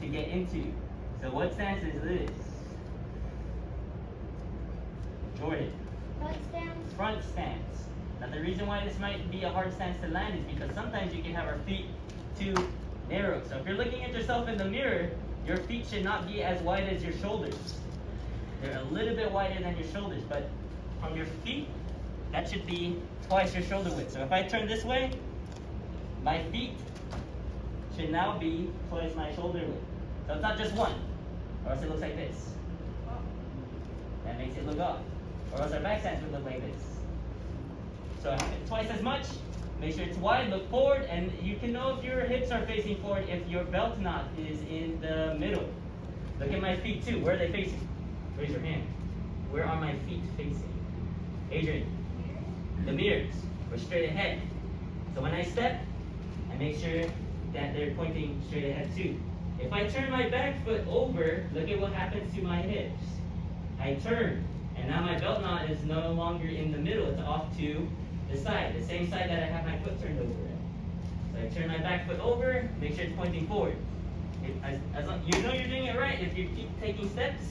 get into. So what stance is this? Jordan. Front stance. Front stance. Now the reason why this might be a hard stance to land is because sometimes you can have our feet too narrow. So if you're looking at yourself in the mirror, your feet should not be as wide as your shoulders. They're a little bit wider than your shoulders, but from your feet, that should be twice your shoulder width. So if I turn this way, my feet should now be twice my shoulder width. So it's not just one, or else it looks like this. That makes it look off. Or else our back stance would look like this. So twice as much, make sure it's wide, look forward, and you can know if your hips are facing forward if your belt knot is in the middle. Look at my feet too, where are they facing? Raise your hand. Where are my feet facing? Adrian, the mirrors, we're straight ahead. So when I step, I make sure that they're pointing straight ahead too. If I turn my back foot over, look at what happens to my hips. I turn, and now my belt knot is no longer in the middle, it's off to the side, the same side that I have my foot turned over at. So I turn my back foot over, make sure it's pointing forward. As long, you know you're doing it right if you keep taking steps,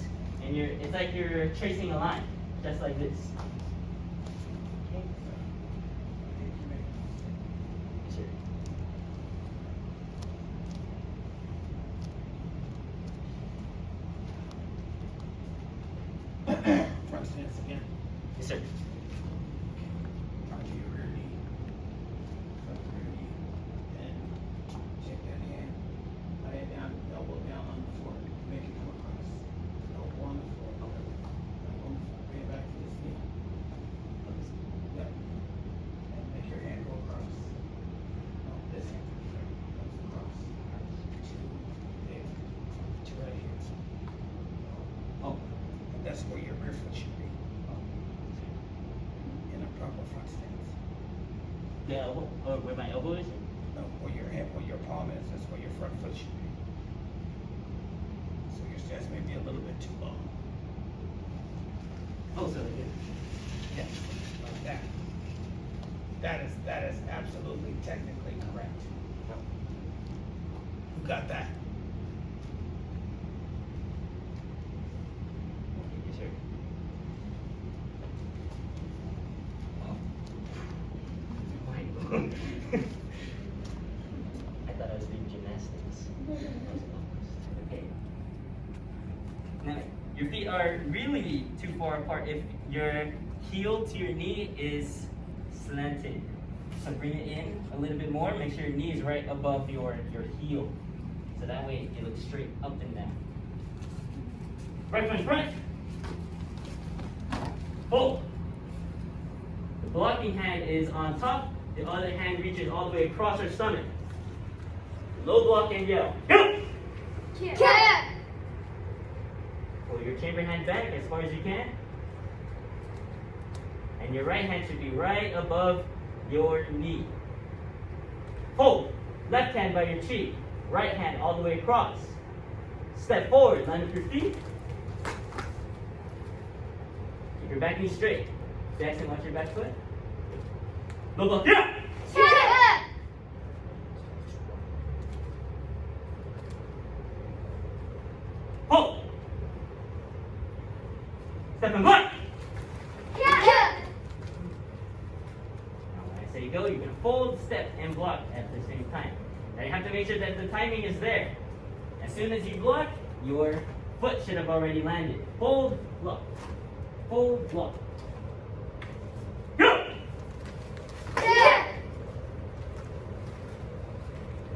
and it's like you're tracing a line, just like this. Front stance again. Yes, sir. Onto your rear knee. Front rear knee. And check that hand. Lay it down, elbow down on the floor. Make it come across. Elbow on the floor. Elbow on the floor. Bring it back to this knee. Yep. And make your hand go across. No, this hand. Comes across. Two there. Two right here. Oh, and that's where your rear foot should be. In a proper front stance. The elbow, or where my elbow is? No, where your hand, where your palm is, that's where your front foot should be. So your stance may be a little bit too long. Oh, so like this. Yes, like that. That is absolutely technically correct. Who got that? Yes, sir. I thought I was doing gymnastics. Okay. Now, your feet are really too far apart if your heel to your knee is slanted. So bring it in a little bit more. Make sure your knee is right above your heel. So that way it looks straight up and down. Right foot in front. Hold. The blocking hand is on top. The other hand reaches all the way across our stomach. Low block and yell. Go! Cat. Pull your chamber hand back as far as you can. And your right hand should be right above your knee. Hold. Left hand by your cheek. Right hand all the way across. Step forward. Line up your feet. Keep your back knee straight. Jackson, watch your back foot. Low block. Yeah! Cat. Hold. Step and block. Cat. Now when I say go, you're going to fold, step, and block at the same time. Now you have to make sure that the timing is there. As soon as you block, your foot should have already landed. Fold, block. Fold, block. Go! Cat.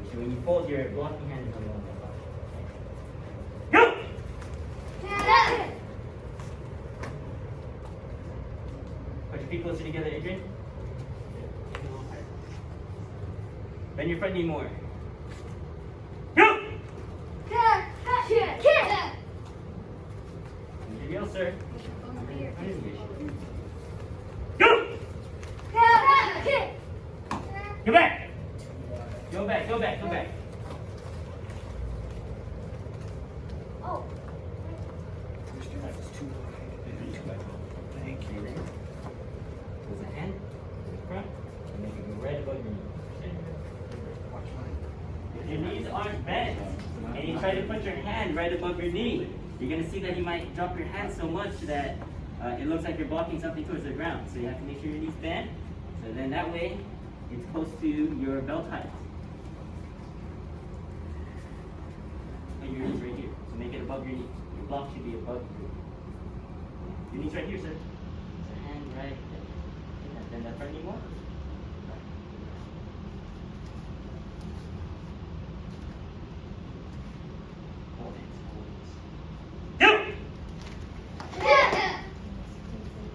Make sure when you fold, your blocking hand is on the one that blocks. Go! Cat. Put your feet closer together, Adrian. Bend your front knee more. Go! Cat. Cat. There you go, sir. Go! Cat. Go back! Go back, go back, go back. Oh. Your stance is too long. Thank you. With the hand to the front, and make it go right above your knee. Watch mine. If your knees aren't bent, and you try to put put your hand right above your knee. You're going to see that you might drop your hand so much that it looks like you're blocking something towards the ground. So you have to make sure your knees bend. So then that way, it's close to your belt height. And your knees right here. So make it above your knee. Your block should be above your knee. Your knee's right here, sir. So hand right there. And then that front knee more.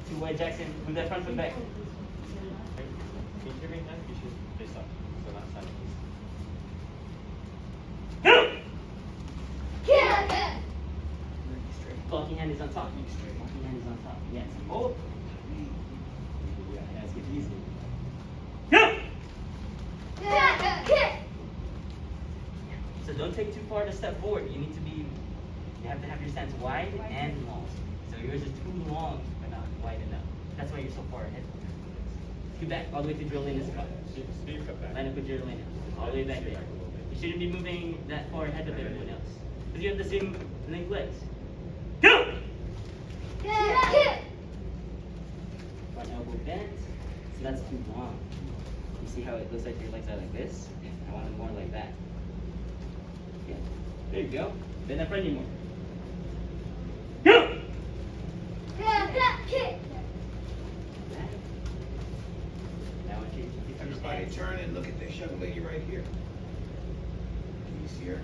Two-way Jackson, move that front foot back. Can you hear me now? You should face up. So not side. Blocking hand is on top. Blocking hand is on top. Yes. Oh. Yeah, hands get easy. So don't take too far to step forward. You need to be, you have to have your stance wide and long. So yours is too long, but not wide enough. That's why you're so far ahead. Scoot back all the way to drill in this cup. Speed cut back. Line up with your lane. All the way back there. You shouldn't be moving that far ahead of everyone else. Because you have the same length legs. Go! Front elbow bent. So that's too long. You see how it looks like your legs are like this? I want them more like that. Yeah. There you go. Bend that front knee more. Go! Now I want you to keep your Everybody stance. turn and look at this young lady right here. Can you see her?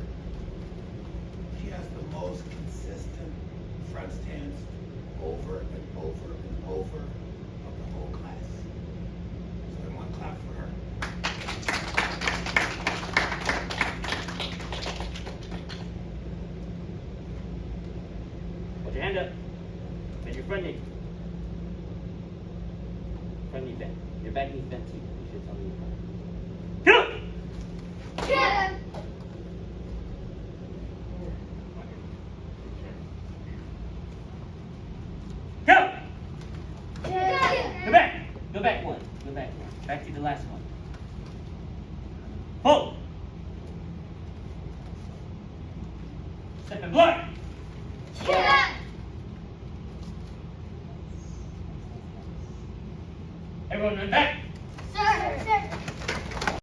She has the most consistent front stance over and over and over of the whole class. So I want to clap for her. Hold your hand up. Bend your front knee. Front knee bent. Your back knee's bent too. You should tell me your front. Go! Go! Go back. Go back one. Go back one. Back to the last one. Hold. Step and block. Everyone run back.